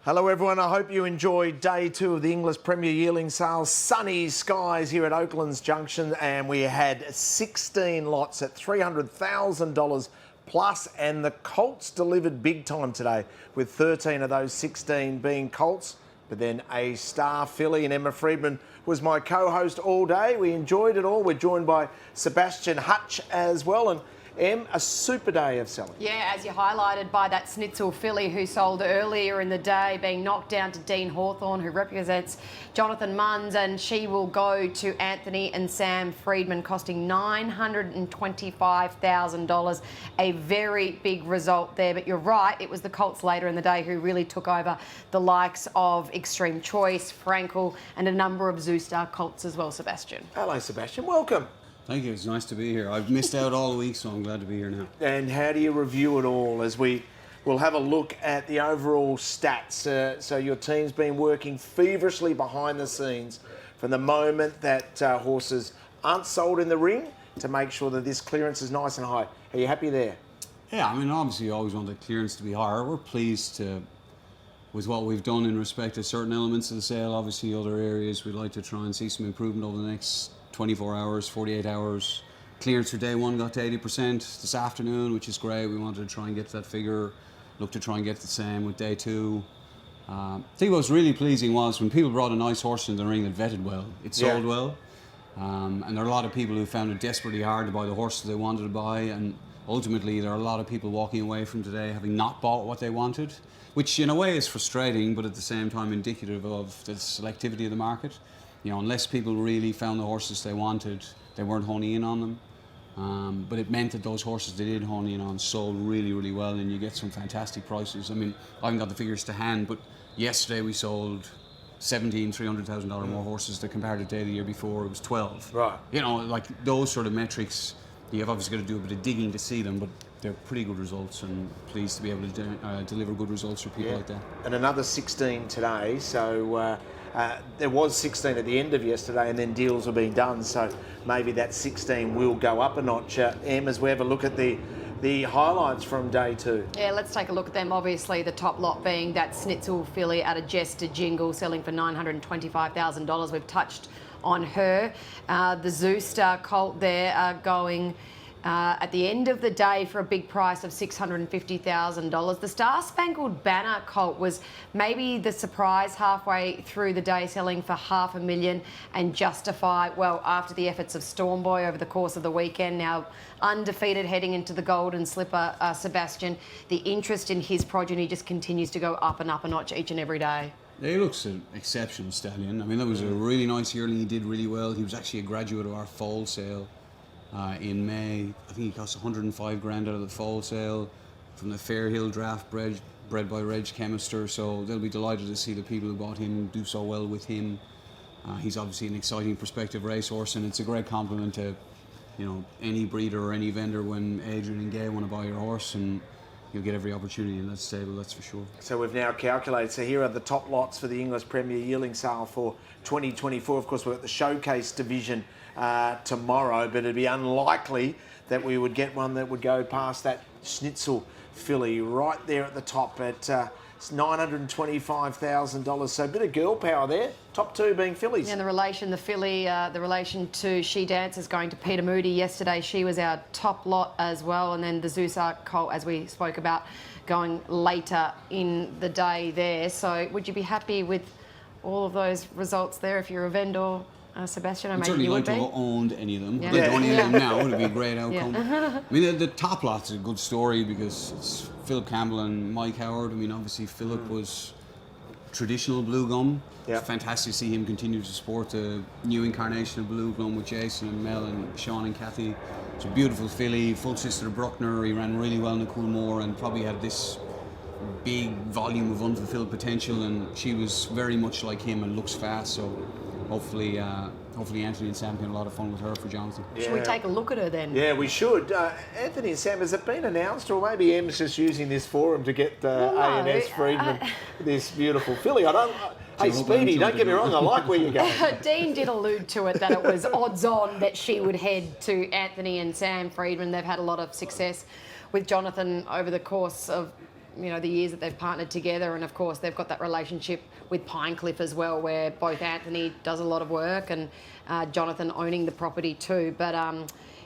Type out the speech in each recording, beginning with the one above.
Hello everyone, I hope you enjoyed day 2 of the Inglis Premier Yearling sales. Sunny skies here at Oaklands Junction, and we had 16 lots at $300,000 plus, and the Colts delivered big time today with 13 of those 16 being Colts. But then a star filly, and Emma Freedman was my co-host all day. We enjoyed it all. We're joined by Sebastian Hutch as well, and Em, a super day of selling. Yeah, as you highlighted by that Schnitzel filly who sold earlier in the day, being knocked down to Dean Hawthorne, who represents Jonathan Munns, and she will go to Anthony and Sam Freedman, costing $925,000. A very big result there, but you're right, it was the Colts later in the day who really took over, the likes of Extreme Choice, Frankel, and a number of Zoostar Colts as well, Sebastian. Hello, Sebastian. Welcome. Thank you. It's nice to be here. I've missed out all week, so I'm glad to be here now. And how do you review it all as we will have a look at the overall stats? So your team's been working feverishly behind the scenes from the moment that horses aren't sold in the ring to make sure that this clearance is nice and high. Are you happy there? Yeah, I mean, obviously you always want the clearance to be higher. We're pleased with what we've done in respect to certain elements of the sale. Obviously other areas we'd like to try and see some improvement over the next 24 hours, 48 hours. Clearance for day 1 got to 80% this afternoon, which is great. We wanted to try and get to that figure, look to try and get the same with day 2. I think what was really pleasing was when people brought a nice horse in the ring that vetted well, it sold well. And there are a lot of people who found it desperately hard to buy the horses they wanted to buy, and ultimately there are a lot of people walking away from today having not bought what they wanted, which in a way is frustrating, but at the same time indicative of the selectivity of the market. You know, unless people really found the horses they wanted, they weren't honing in on them. But it meant that those horses they did hone in on sold really, really well, and you get some fantastic prices. I mean, I haven't got the figures to hand, but yesterday we sold $300,000 more horses than compared to the day the year before. It was 12. Right. You know, like those sort of metrics, you've obviously got to do a bit of digging to see them, but they're pretty good results, and pleased to be able to deliver good results for people like that. And another 16 today, so there was 16 at the end of yesterday, and then deals were being done, so maybe that 16 will go up a notch. Em, as we have a look at the highlights from day 2. Yeah, let's take a look at them. Obviously, the top lot being that Schnitzel filly out of Jester Jingle, selling for $925,000. We've touched on her. The Zoostar Colt there going at the end of the day for a big price of $650,000. The Star Spangled Banner Colt was maybe the surprise halfway through the day, selling for $500,000, and Justify, well, after the efforts of Stormboy over the course of the weekend, now undefeated heading into the Golden Slipper, Sebastian, the interest in his progeny just continues to go up and up a notch each and every day. He looks an exceptional stallion. I mean, that was a really nice yearling. He did really well. He was actually a graduate of our fall sale in May. I think he cost 105 grand out of the fall sale from the Fairhill draft, bred by Reg Chemister. So they'll be delighted to see the people who bought him do so well with him. He's obviously an exciting prospective racehorse, and it's a great compliment to, you know, any breeder or any vendor when Adrian and Gay want to buy your horse, and you'll get every opportunity in that stable, that's for sure. So we've now calculated, so here are the top lots for the English Premier Yearling sale for 2024. Of course, we've got the Showcase division tomorrow, but it'd be unlikely that we would get one that would go past that Schnitzel filly right there at the top at $925,000. So a bit of girl power there. Top 2 being fillies. Yeah, the relation to She Dances going to Peter Moody yesterday. She was our top lot as well. And then the Zoostar Colt, as we spoke about, going later in the day there. So would you be happy with all of those results there if you're a vendor, Sebastian? I'd certainly like to have owned any of them. Yeah. I don't own any of them now. It would be a great outcome. Yeah. I mean, the top lot's a good story because it's Philip Campbell and Mike Howard. I mean, obviously Philip was traditional blue gum. Yep. It's fantastic to see him continue to support the new incarnation of blue gum with Jason and Mel and Sean and Kathy. It's a beautiful filly, full sister to Bruckner. He ran really well in the Coolmore and probably had this big volume of unfulfilled potential, and she was very much like him and looks fast, so hopefully Anthony and Sam can have a lot of fun with her for Jonathan. Yeah. Should we take a look at her then? Yeah, we should. Anthony and Sam, has it been announced, or maybe Em's just using this forum to get A&S Freedman this beautiful filly? Hey, Speedy, don't get me wrong, I like where you're going. Dean did allude to it, that it was odds on that she would head to Anthony and Sam Freedman. They've had a lot of success with Jonathan over the course of the years that they've partnered together, and of course they've got that relationship with Pinecliff as well, where both Anthony does a lot of work and Jonathan owning the property too. But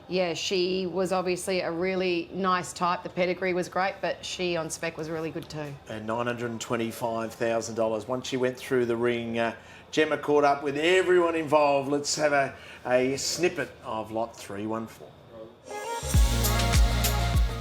yeah, she was obviously a really nice type. The pedigree was great, but she on spec was really good too. And $925,000. Once she went through the ring, Gemma caught up with everyone involved. Let's have a snippet of lot 314.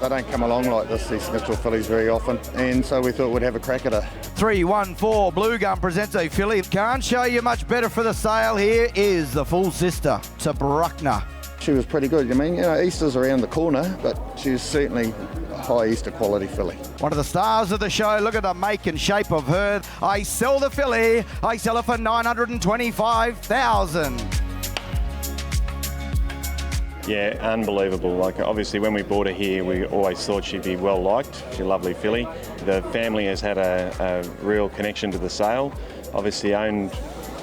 They don't come along like this, these Schnitzel fillies, very often, and so we thought we'd have a crack at her. 314 Blue Gum presents a filly. Can't show you much better for the sale. Here is the full sister to Bruckner. She was pretty good. I mean, Easter's around the corner, but she's certainly a high Easter quality filly. One of the stars of the show. Look at the make and shape of her. I sell the filly. I sell her for $925,000. Yeah, unbelievable. Like, obviously when we bought her here, we always thought she'd be well liked. She's a lovely filly. The family has had a real connection to the sale. Obviously owned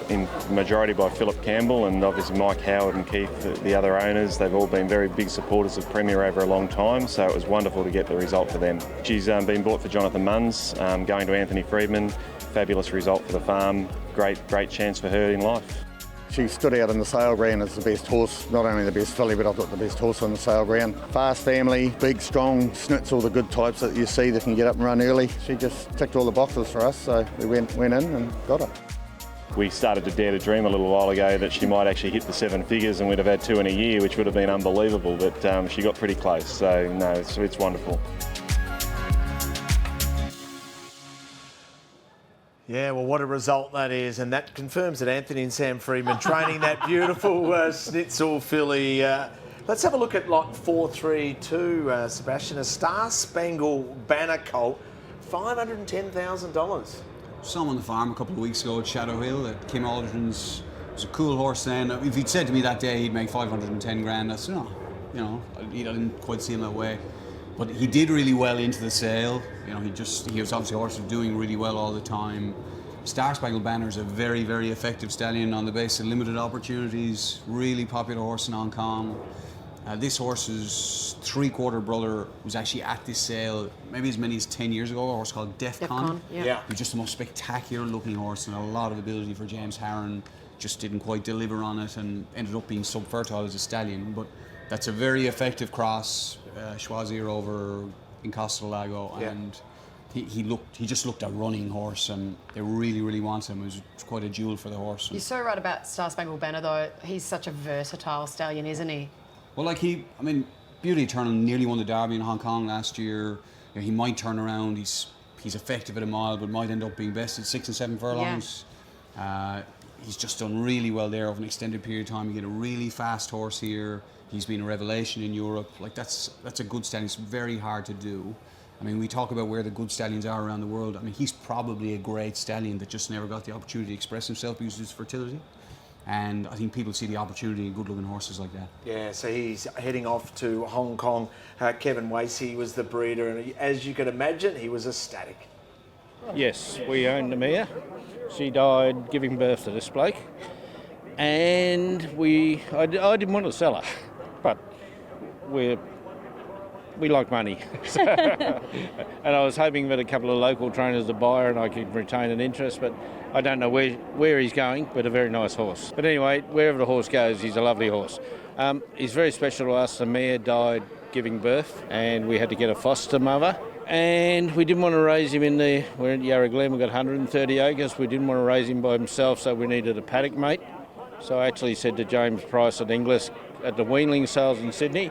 in majority by Philip Campbell, and obviously Mike Howard and Keith, the other owners. They've all been very big supporters of Premier over a long time, so it was wonderful to get the result for them. She's been bought for Jonathan Munns, going to Anthony Freedman. Fabulous result for the farm. Great chance for her in life. She stood out in the sale ground as the best horse, not only the best filly, but I thought the best horse on the sale ground. Fast family, big, strong, Schnitzel, the good types that you see that can get up and run early. She just ticked all the boxes for us, so we went in and got her. We started to dare to dream a little while ago that she might actually hit the 7 figures and we'd have had 2 in a year, which would have been unbelievable, but she got pretty close, so no, it's wonderful. Yeah, well, what a result that is, and that confirms that Anthony and Sam Freedman training that beautiful Schnitzel filly. Let's have a look at lot 432, Sebastian. A Star Spangled Banner colt, $510,000. Saw him on the farm a couple of weeks ago at Shadow Hill at Kim Alderton's. It was a cool horse then. If he'd said to me that day he'd make 510 grand, I said, no, I didn't quite see him that way. But he did really well into the sale. He was obviously a horse who was doing really well all the time. Star Spangled Banner is a very, very effective stallion on the basis of limited opportunities. Really popular horse in Hong Kong. This horse's 3/4 brother was actually at this sale maybe as many as 10 years ago, a horse called Defcon. Yeah. He was just the most spectacular looking horse and a lot of ability for James Harron. Just didn't quite deliver on it and ended up being subfertile as a stallion. But that's a very effective cross. Schwazier over in Costa del Lago, and he just looked a running horse, and they really, really wanted him. It was quite a jewel for the horse. You're so right about Star Spangled Banner, though. He's such a versatile stallion, isn't he? Well, Beauty Eternal nearly won the Derby in Hong Kong last year. He might turn around. He's effective at a mile, but might end up being best at 6 and 7 furlongs. Yeah. He's just done really well there over an extended period of time. You get a really fast horse here. He's been a revelation in Europe. That's a good stallion. It's very hard to do. We talk about where the good stallions are around the world. He's probably a great stallion that just never got the opportunity to express himself because of his fertility. And I think people see the opportunity in good-looking horses like that. Yeah, so he's heading off to Hong Kong. Kevin Wasey was the breeder, and as you can imagine, he was ecstatic. Yes, we owned the mare. She died giving birth to this bloke. And I didn't want to sell her, but we like money. And I was hoping that a couple of local trainers would buy her and I could retain an interest, but I don't know where he's going, but a very nice horse. But anyway, wherever the horse goes, he's a lovely horse. He's very special to us. The mare died giving birth and we had to get a foster mother. And we didn't want to raise him we're at Yarra Glen, we've got 130 acres. We didn't want to raise him by himself, so we needed a paddock mate. So I actually said to James Price at Inglis at the Yearling sales in Sydney,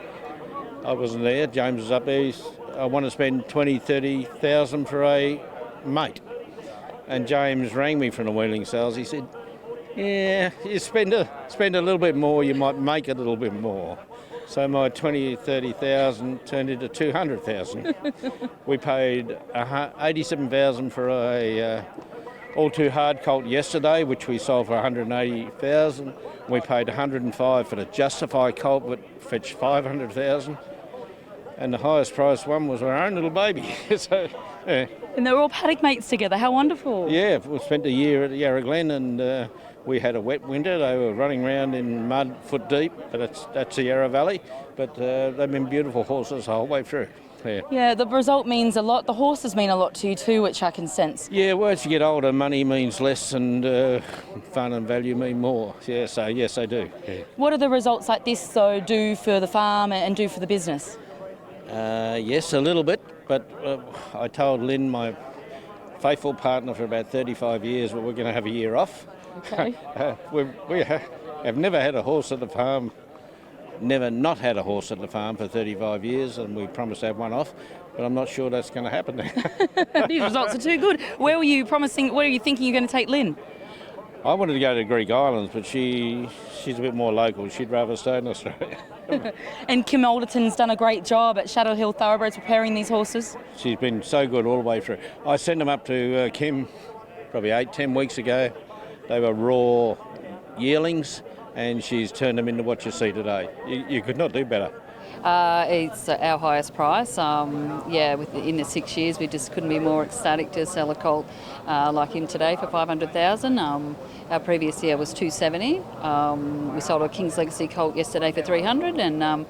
I wasn't there, James was up there, I want to spend 20,000, 30,000 for a mate. And James rang me from the Yearling sales, he said, yeah, you spend a little bit more, you might make a little bit more. So my 20,000, 30,000 turned into 200,000. We paid 87,000 for a All Too Hard colt yesterday, which we sold for 180,000. We paid 105 for the Justify colt, but fetched 500,000. And the highest priced one was our own little baby. So, yeah. And they were all paddock mates together. How wonderful. Yeah, we spent a year at Yarra Glen and we had a wet winter. They were running around in mud foot deep, but that's the Yarra Valley. But they've been beautiful horses the whole way through. Yeah. Yeah, the result means a lot. The horses mean a lot to you too, which I can sense. Yeah, well, as you get older, money means less and fun and value mean more. Yeah, so yes, they do. Yeah. What do the results like this, though, do for the farm and do for the business? Yes, a little bit, but I told Lynn, my faithful partner for about 35 years, we're going to have a year off. Okay. We have never had a horse at the farm, never not had a horse at the farm for 35 years, and we promised to have one off, but I'm not sure that's going to happen now. These results are too good. Where were you promising, where are you thinking you're going to take Lynn? I wanted to go to the Greek Islands, but she's a bit more local. She'd rather stay in Australia. And Kim Alderton's done a great job at Shadow Hill Thoroughbreds preparing these horses. She's been so good all the way through. I sent them up to Kim probably 8-10 weeks ago. They were raw yearlings, and she's turned them into what you see today. You could not do better. It's our highest price. In the 6 years, we just couldn't be more ecstatic to sell a colt like him today for $500,000. Our previous year was $270. We sold a King's Legacy colt yesterday for $300, and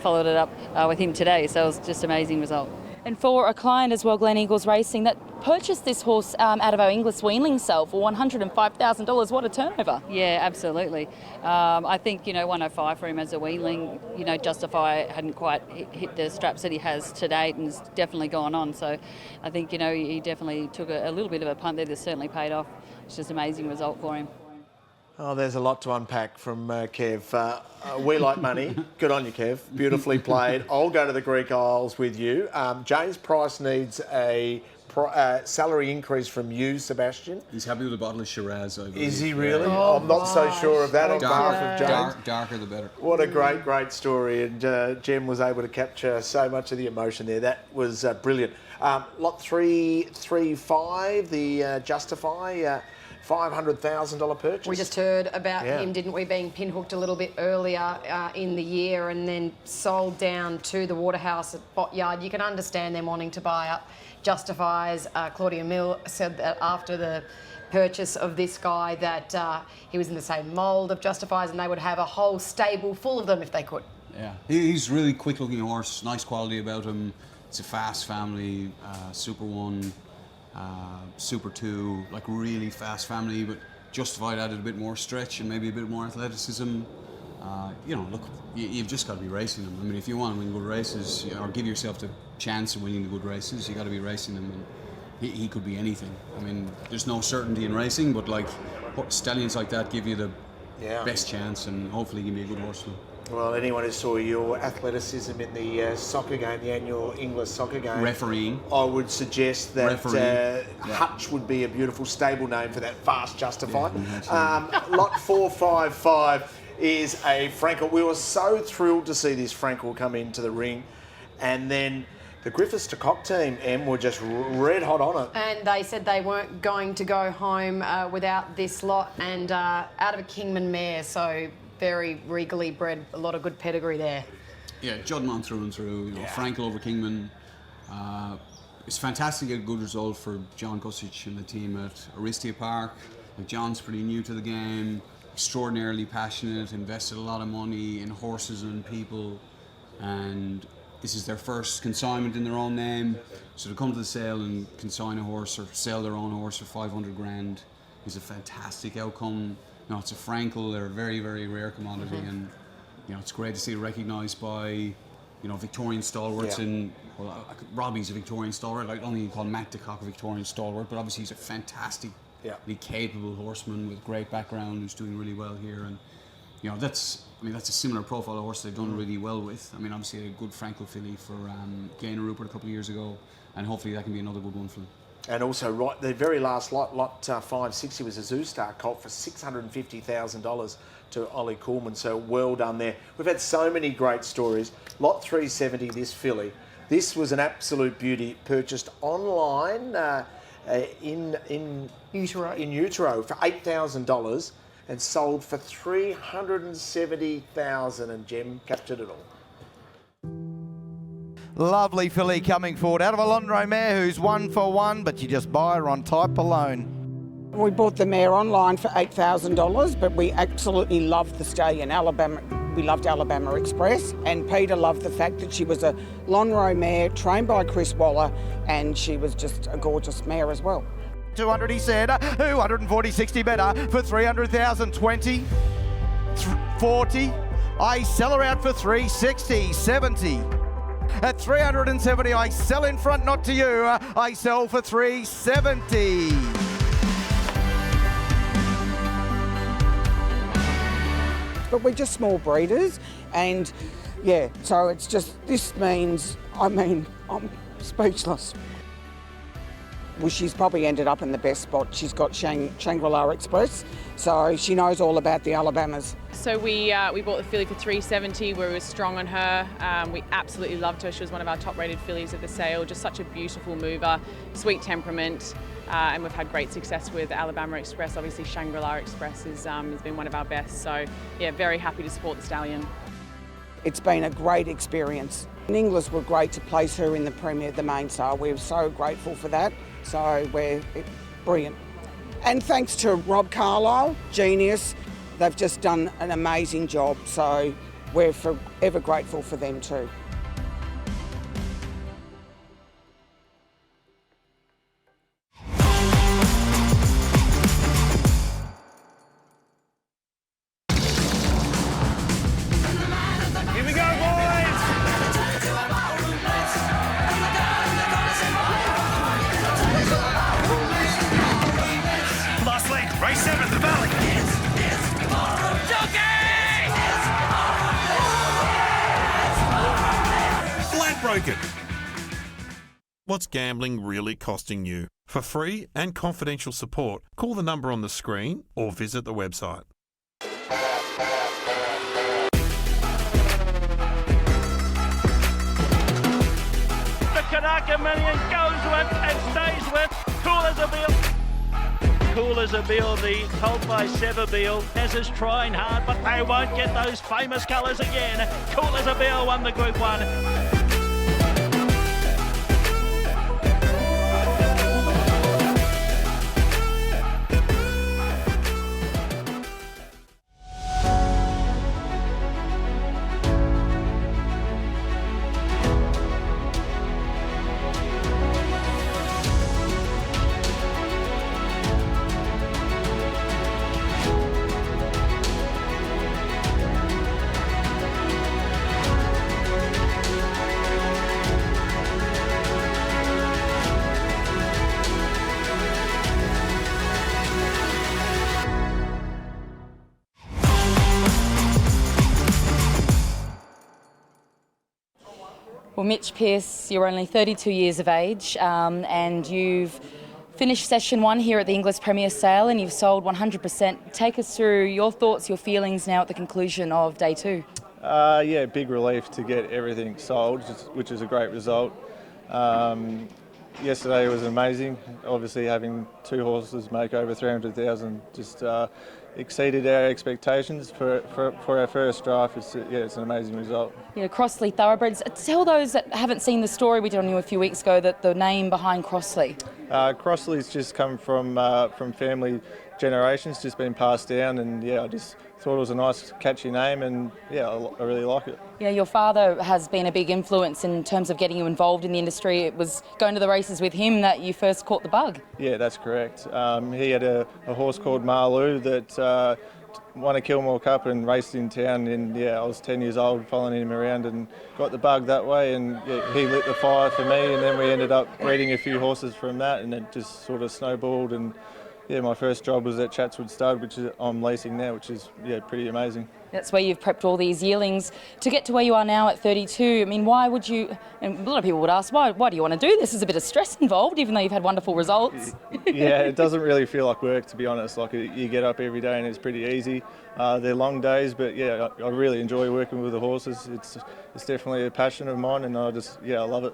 followed it up with him today. So it was just an amazing result. And for a client as well, Glen Eagles Racing, that purchased this horse out of our Inglis Yearling sale for $105,000. What a turnover. Yeah, absolutely. I think, 105 for him as a Yearling, Justify hadn't quite hit the straps that he has to date and has definitely gone on. So I think, he definitely took a little bit of a punt there that certainly paid off. It's just an amazing result for him. Oh, there's a lot to unpack from Kev. We like money. Good on you, Kev. Beautifully played. I'll go to the Greek Isles with you. James Price needs a salary increase from you, Sebastian. He's happy with a bottle of Shiraz, I believe. Is he really? Yeah. I'm not so sure of that on behalf of James. Darker the better. What a great story. And Jem was able to capture so much of the emotion there. That was brilliant. Lot 335, the Justify. $500,000 purchase. We just heard about him, didn't we, being pinhooked a little bit earlier in the year and then sold down to the Waterhouse at Botyard. You can understand them wanting to buy up Justifies. Claudia Mill said that after the purchase of this guy that he was in the same mould of Justifies and they would have a whole stable full of them if they could. Yeah, he's a really quick-looking horse, nice quality about him. It's a fast family, Super 1. Super 2, like really fast family, but Justified added a bit more stretch and maybe a bit more athleticism. Look, you've just got to be racing them. I mean, if you want to win good races or give yourself the chance of winning the good races, you got to be racing them. And he could be anything. I mean, there's no certainty in racing, but like stallions like that give you the best chance, and hopefully he can be a good horse for them. Well, anyone who saw your athleticism in the soccer game, the annual English soccer game, refereeing, I would suggest that Hutch would be a beautiful stable name for that fast Justify. Lot 455 is a Frankel. We were so thrilled to see this Frankel come into the ring, and then the Griffiths to Cock team, Em, were just red hot on it. And they said they weren't going to go home without this lot, and out of a Kingman mare, so very regally bred, a lot of good pedigree there. Yeah, Juddmonte through and through. Frankel over Kingman. It's fantastic to get a good result for John Gussich and the team at Aristia Park. Like, John's pretty new to the game, extraordinarily passionate, invested a lot of money in horses and people, and this is their first consignment in their own name. So to come to the sale and consign a horse or sell their own horse for 500 grand is a fantastic outcome. It's a Frankel, they're a very, very rare commodity, and it's great to see it recognised by Victorian stalwarts. And Robbie's a Victorian stalwart. Like, only you call Matt DeCock a Victorian stalwart, but obviously he's a fantastically capable horseman with great background who's doing really well here. And that's a similar profile of horse they've done really well with. I mean, obviously a good Frankel filly for Gaynor Rupert a couple of years ago, and hopefully that can be another good one for them. And also, the very last lot 560 was a Zoo Star colt for $650,000 to Ollie Coolman. So well done there. We've had so many great stories. Lot 370, this filly. This was an absolute beauty. Purchased online in utero for $8,000 and sold for $370,000. And Jem captured it all. Lovely filly coming forward out of a Londro mare who's 1 for 1, but you just buy her on type alone. We bought the mare online for $8,000, but we absolutely love the stallion. Alabama We loved Alabama Express, and Peter loved the fact that she was a Lonhro mare trained by Chris Waller, and she was just a gorgeous mare as well. 200 he said, 240, 60 better for 300,000, 20, 40. I sell her out for 360, 70. At 370, I sell in front, not to you. I sell for 370. But we're just small breeders, and yeah, so it's just, this means, I'm speechless. Well, she's probably ended up in the best spot. She's got Shangri-La Express, so she knows all about the Alabamas. So we bought the filly for 370. We were strong on her. We absolutely loved her. She was one of our top-rated fillies at the sale. Just such a beautiful mover, sweet temperament, and we've had great success with Alabama Express. Obviously, Shangri-La Express has been one of our best. So yeah, very happy to support the stallion. It's been a great experience. And Inglis were great to place her in the Premier, the main sale. We're so grateful for that. So we're brilliant. And thanks to Rob Carlisle, genius, they've just done an amazing job. So we're forever grateful for them too. Here we go, boys! Last leg, race 7, the Valley. Broken. What's gambling really costing you? For free and confidential support, call the number on the screen or visit the website. The Kanaka Million goes with and stays with Cool as a Bill. Cool as a Bill, the told by Severbill, as is trying hard, but they won't get those famous colours again. Cool as a Bill won the Group 1. Well, Mitch Pearce, you're only 32 years of age and you've finished session 1 here at the Inglis Premier Sale and you've sold 100%. Take us through your thoughts, your feelings now at the conclusion of day 2. Yeah, big relief to get everything sold, which is a great result. Yesterday was amazing. Obviously, having 2 horses make over 300,000 just exceeded our expectations for our first draft. It's an amazing result. Yeah, Crossley Thoroughbreds. Tell those that haven't seen the story we did on you a few weeks ago, that the name behind Crossley. Crossley's just come from family generations, just been passed down, and yeah, I just thought it was a nice, catchy name, and yeah, I really like it. Yeah, your father has been a big influence in terms of getting you involved in the industry. It was going to the races with him that you first caught the bug. Yeah, that's correct. He had a horse called Marlou that won a Kilmore Cup and raced in town, and yeah, I was 10 years old following him around and got the bug that way, and yeah, he lit the fire for me, and then we ended up breeding a few horses from that, and it just sort of snowballed. And yeah, my first job was at Chatswood Stud, which I'm leasing now, which is pretty amazing. That's where you've prepped all these yearlings to get to where you are now at 32. I mean, why would you, and a lot of people would ask, why do you want to do this? There's a bit of stress involved, even though you've had wonderful results. Yeah, it doesn't really feel like work, to be honest. Like, you get up every day and it's pretty easy. They're long days, but yeah, I really enjoy working with the horses. It's definitely a passion of mine, and I love it.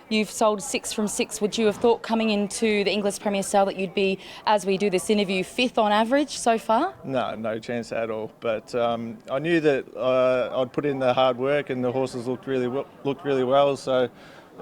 You've sold 6 from 6. Would you have thought coming into the Inglis Premier Sale that you'd be, as we do this interview, 5th on average so far? No chance at all. But I knew that I'd put in the hard work, and the horses looked really well. So it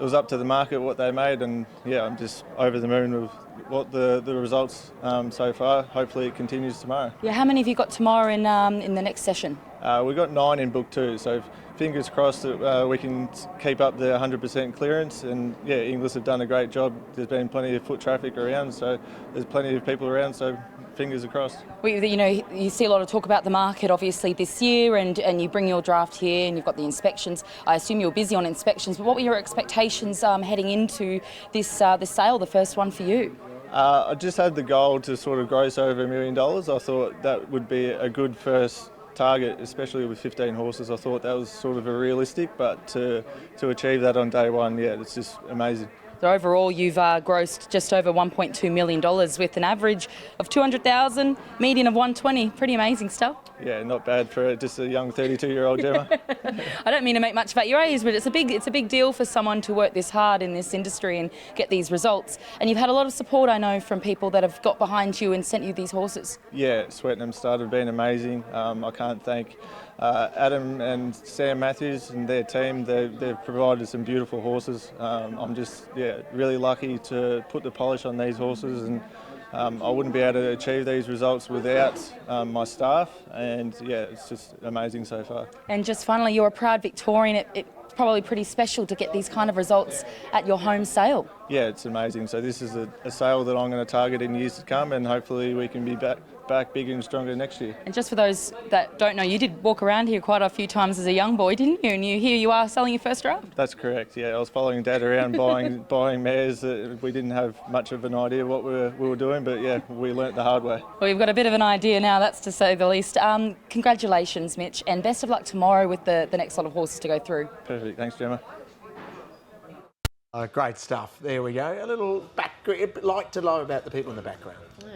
was up to the market what they made, and yeah, I'm just over the moon with what the results so far. Hopefully it continues tomorrow. Yeah, how many have you got tomorrow in the next session? We've got 9 in book 2, so fingers crossed that we can keep up the 100% clearance. And yeah, Inglis have done a great job. There's been plenty of foot traffic around, so there's plenty of people around, so fingers are crossed. Well, you know, you see a lot of talk about the market obviously this year, and you bring your draft here and you've got the inspections. I assume you're busy on inspections, but what were your expectations heading into this sale, the first one for you? I just had the goal to sort of gross over $1 million. I thought that would be a good first target, especially with 15 horses. I thought that was sort of a realistic, but to achieve that on day one, yeah, it's just amazing. So overall, you've grossed just over $1.2 million with an average of 200,000, median of 120. Pretty amazing stuff. Yeah, not bad for just a young 32-year-old Gemma. I don't mean to make much about your age, but it's a big deal for someone to work this hard in this industry and get these results. And you've had a lot of support, I know, from people that have got behind you and sent you these horses. Yeah, Swettenham started being amazing. I can't thank Adam and Sam Matthews and their team. They've provided some beautiful horses. I'm just really lucky to put the polish on these horses, and I wouldn't be able to achieve these results without my staff, and yeah, it's just amazing so far. And just finally, you're a proud Victorian. It's probably pretty special to get these kind of results at your home sale. Yeah, it's amazing. So this is a sale that I'm going to target in years to come, and hopefully we can be back bigger and stronger next year. And just for those that don't know, you did walk around here quite a few times as a young boy, didn't you? And here you are selling your first draft. That's correct, yeah. I was following Dad around buying mares that we didn't have much of an idea what we were doing, but yeah, we learnt the hard way. Well, you've got a bit of an idea now, that's to say the least. Congratulations, Mitch, and best of luck tomorrow with the next lot of horses to go through. Perfect, thanks, Gemma. Great stuff. There we go. A little like to know about the people in the background. Yeah.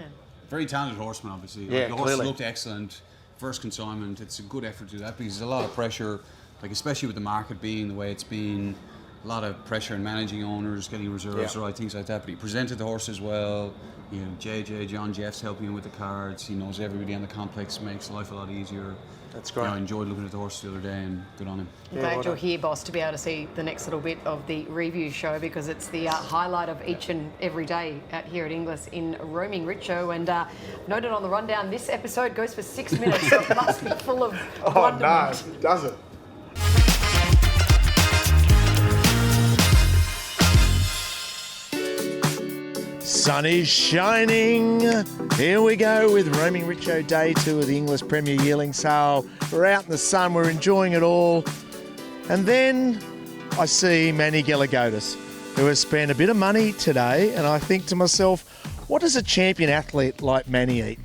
Very talented horseman, obviously. Yeah, the horse looked excellent. First consignment. It's a good effort to do that because there's a lot of pressure, like especially with the market being the way it's been. A lot of pressure in managing owners, getting reserves, right, things like that. But he presented the horses well. You know, John Jeff's helping him with the cards. He knows everybody on the complex, makes life a lot easier. That's great. You know, I enjoyed looking at the horses the other day, and good on him. I'm glad you're here, boss, to be able to see the next little bit of the review show, because it's the highlight of each and every day out here at Inglis in Roaming Richo. And noted on the rundown, this episode goes for 6 minutes, so it must be full of wonderment. No, does it? Sun is shining. Here we go with Roaming Richo Day 2 of the Inglis Premier Yearling Sale. We're out in the sun, we're enjoying it all. And then I see Manny Galagotis, who has spent a bit of money today, and I think to myself, what does a champion athlete like Manny eat?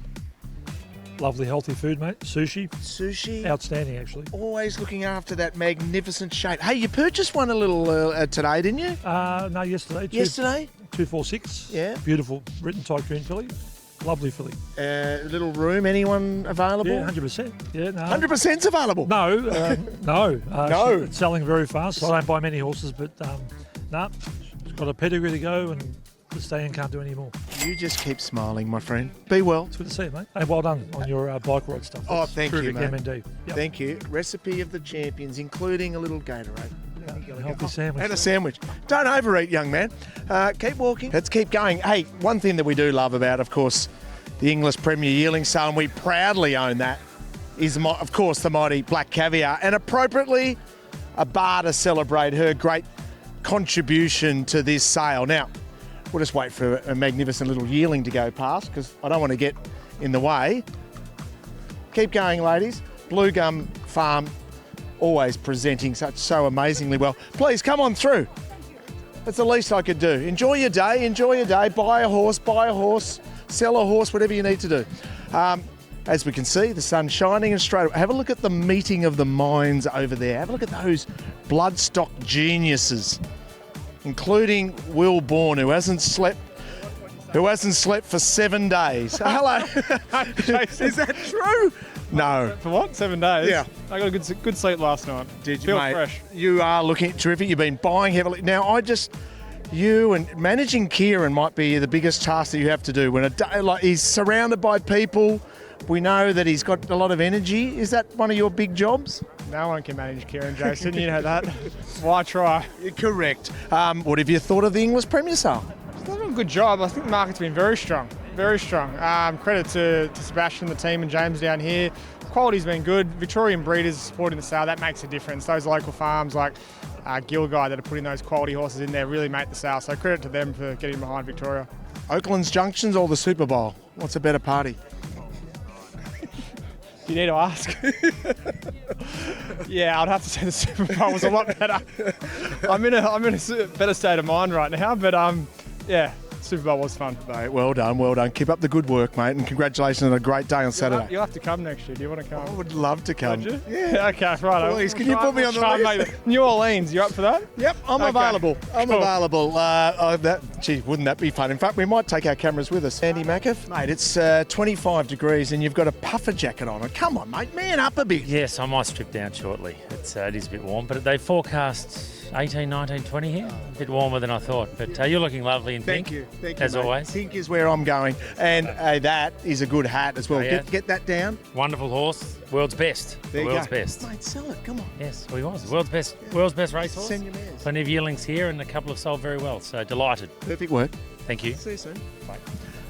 Lovely healthy food, mate. Sushi. Sushi? Outstanding, actually. Always looking after that magnificent shape. Hey, you purchased one a little today, didn't you? No, yesterday. Yesterday? 246. Yeah. Beautiful written tycoon filly. Lovely filly. Little room, anyone available? Yeah, 100%. Yeah, no. 100%'s available? No, no. No. It's selling very fast. I don't buy many horses, but no. It's got a pedigree to go, and the stallion can't do any more. You just keep smiling, my friend. Be well. It's good to see you, mate. And well done on your bike ride stuff. Oh, That's thank you, mate. MND. Yep. Thank you. Recipe of the champions, including a little Gatorade. A healthy sandwich. And a sandwich. Don't overeat, young man. Keep walking. Let's keep going. Hey, one thing that we do love about, of course, the Inglis Premier Yearling Sale, and we proudly own that, is, of course, the mighty Black Caviar, and appropriately a bar to celebrate her great contribution to this sale. Now, we'll just wait for a magnificent little yearling to go past, because I don't want to get in the way. Keep going, ladies. Blue Gum Farm, always presenting so amazingly well. Please come on through. That's the least I could do. Enjoy your day, buy a horse, sell a horse, whatever you need to do. As we can see, the sun's shining, and straight away, have a look at the meeting of the minds over there. Have a look at those Bloodstock geniuses, including Will Bourne, who hasn't slept for 7 days. Hello. Is that true? No. For what? 7 days? Yeah. I got a good sleep last night. Did you, Feel mate? fresh. You are looking terrific. You've been buying heavily. Now, you and managing Kieran might be the biggest task that you have to do. When a day, like, he's surrounded by people, we know that he's got a lot of energy. Is that one of your big jobs? No one can manage Kieran, Jason. You know that. Why try? You're correct. What have you thought of the Inglis Premier Sale? It's done a good job. I think the market's been very strong. very strong. Credit to Sebastian, the team, and James down here. Quality's been good. Victorian breeders supporting the sale, that makes a difference. Those local farms like Gilgai that are putting those quality horses in there really make the sale. So credit to them for getting behind Victoria. Oakland's Junctions or the Super Bowl? What's a better party? You need to ask. Yeah, I'd have to say the Super Bowl was a lot better. I'm in a better state of mind right now, but yeah, Super Bowl was fun. Mate, well done, well done. Keep up the good work, mate, and congratulations on a great day on Saturday. You'll have to come next year. Do you want to come? I would love to come. Would you? Yeah. Okay, right. Please, can you put me on the list? New Orleans, you up for that? Yep, I'm Okay. available. I'm Cool. available. Gee, wouldn't that be fun? In fact, we might take our cameras with us. Andy Mackiff, mate, it's 25 degrees and you've got a puffer jacket on. Come on, mate, man up a bit. Yes, I might strip down shortly. It is a bit warm, but they forecast 18, 19, 20 here. A bit warmer than I thought, but you're looking lovely in pink. Thank you, as mate. always. Pink is where I'm going, and that is a good hat as well. Oh, yeah. Get that down. Wonderful horse, world's best. There you World's go. best. Mate, sell it, come on. Yes, he was. World's best racehorse. Send your mares. Plenty of yearlings here, and a couple have sold very well, so delighted. Perfect work. Thank you. See you soon. Bye.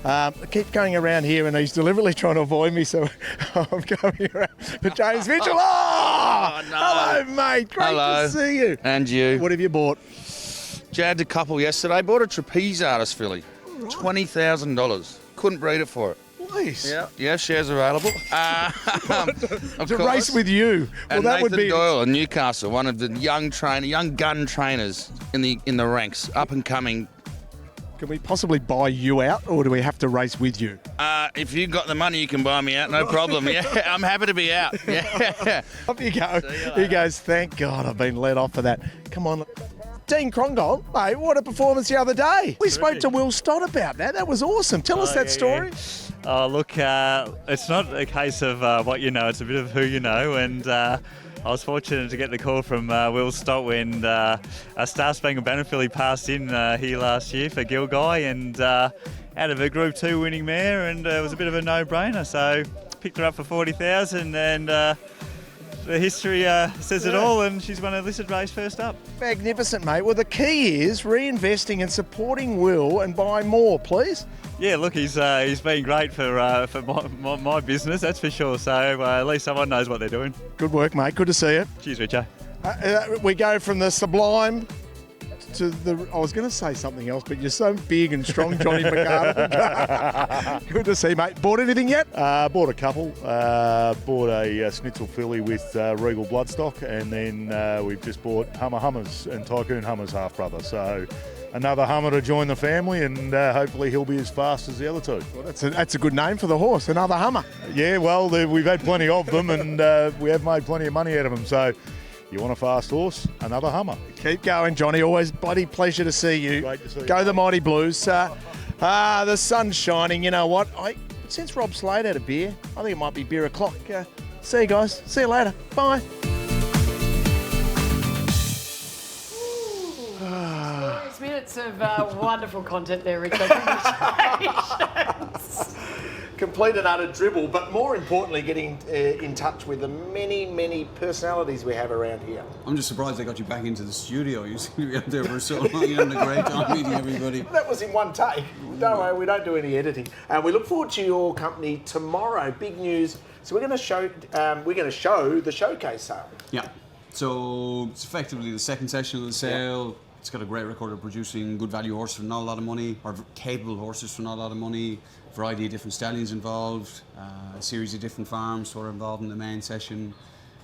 I keep going around here and he's deliberately trying to avoid me, so I'm going around. But James Mitchell, oh no. Hello, mate. Great to see you. And you. What have you bought? Jagged a couple yesterday. Bought a trapeze artist filly. Right. $20,000. Couldn't breed it for it. Please. Yeah, shares available. To race with you. Well, And that Nathan would be. Doyle in Newcastle, one of the young gun trainers in the ranks, up and coming. Can we possibly buy you out, or do we have to race with you? If you've got the money, you can buy me out, no problem. Yeah, I'm happy to be out. Yeah. Up you go. He goes, thank God I've been let off for that. Come on. Dean Crongold, mate, what a performance the other day. We spoke to Will Stott about that. That was awesome. Tell us that story. Oh, look, it's not a case of what you know, it's a bit of who you know, and I was fortunate to get the call from Will Stott when a Star Spangled Banner filly passed in here last year for Gilgai, and out of a Group 2 winning mare, and it was a bit of a no-brainer, so picked her up for $40,000, and the history says it all, and she's won a listed race first up. Magnificent, mate. Well, the key is reinvesting and supporting Will and buying more, please. Yeah, look, he's been great for my business, that's for sure. So at least someone knows what they're doing. Good work, mate. Good to see you. Cheers, Richo. We go from the sublime to the... I was going to say something else, but you're so big and strong, Johnny McGarvey. Good to see you, mate. Bought anything yet? Bought a couple. Bought a Schnitzel filly with Regal Bloodstock, and then we've just bought Hummers and Tycoon Hummer's half-brother. So another Hummer to join the family, and hopefully he'll be as fast as the other two. Well, that's a good name for the horse, another Hummer. Yeah, well, we've had plenty of them, and we have made plenty of money out of them. So you want a fast horse? Another Hummer. Keep going, Johnny. Always bloody pleasure to see you. Great to see you. Go the Mighty Blues. The sun's shining. You know what? Since Rob Slade had a beer, I think it might be beer o'clock. See you guys. See you later. Bye. Minutes of wonderful content there, Richard. Congratulations. Complete and utter dribble, but more importantly, getting in touch with the many, many personalities we have around here. I'm just surprised they got you back into the studio. You seem to be out there for so long. You're having a great time meeting everybody. That was in one take. Don't worry, we don't do any editing. We look forward to your company tomorrow. Big news. So we're going to show the showcase sale. Yeah. So it's effectively the second session of the sale. Yeah. It's got a great record of producing good value horses for not a lot of money, or capable horses for not a lot of money, variety of different stallions involved, a series of different farms who are involved in the main session.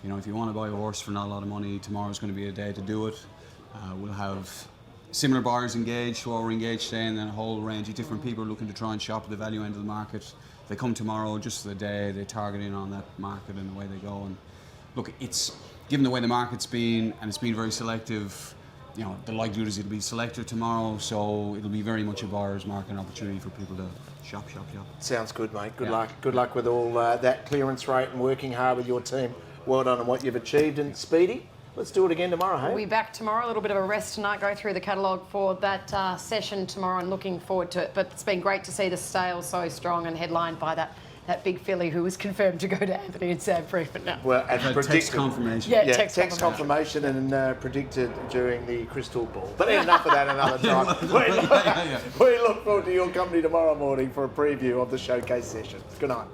You know, if you want to buy a horse for not a lot of money, tomorrow's going to be a day to do it. We'll have similar buyers engaged who are engaged today, and then a whole range of different people looking to try and shop at the value end of the market. They come tomorrow just for the day, they target in on that market and away they go. And look, it's given the way the market's been, and it's been very selective, you know, the likelihood is it'll be selected tomorrow, so it'll be very much a buyer's market, an opportunity for people to shop. Sounds good, mate. Good luck. Good luck with all that clearance rate and working hard with your team. Well done on what you've achieved. And Speedy, let's do it again tomorrow, hey? We'll be back tomorrow. A little bit of a rest tonight. Go through the catalogue for that session tomorrow and looking forward to it. But it's been great to see the sale so strong and headlined by that that big filly who was confirmed to go to Anthony and Sam Freedman now. Well, and Text predicted. confirmation. Yeah, text confirmation and predicted during the crystal ball. But enough of that another time. We look forward to your company tomorrow morning for a preview of the showcase sessions. Good night.